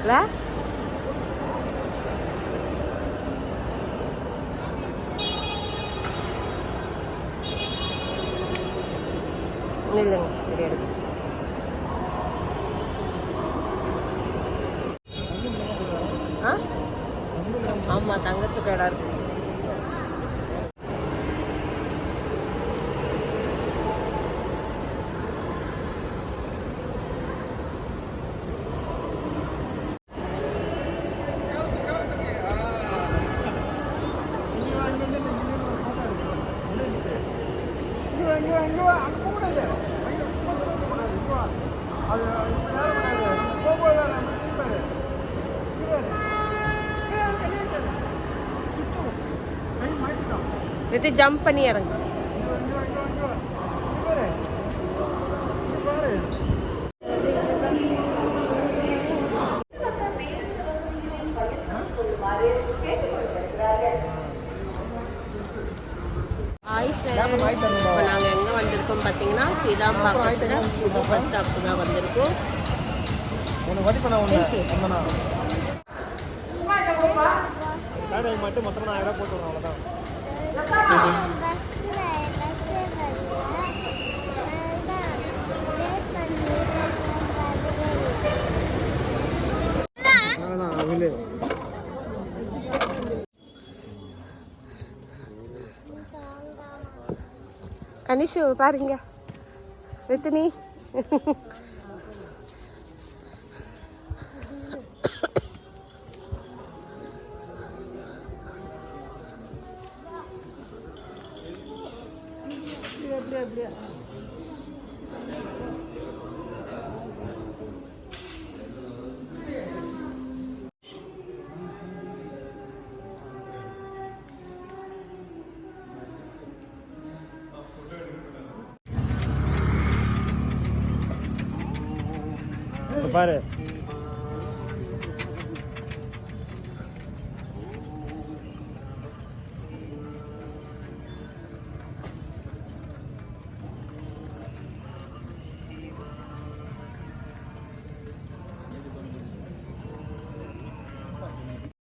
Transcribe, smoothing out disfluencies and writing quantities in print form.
இல்லை இல்லைங்க சரி எடுக்கு ஆ ஆமாம் தங்கத்துக்கு இடம் இருக்கு இது ஜம்ப் பண்ணி இறங்கு இப்போ நாங்கள் எங்கே வந்திருக்கோம் பார்த்தீங்கன்னா கிடாம்பாக்கத்தில் புது பஸ் ஸ்டாப்பு தான் வந்திருக்கோம். மட்டும் மொத்தம் 1000 போட்டு வரும் அவ்வளோதான். கனிஷு பாருங்க ரித்தினி பாரு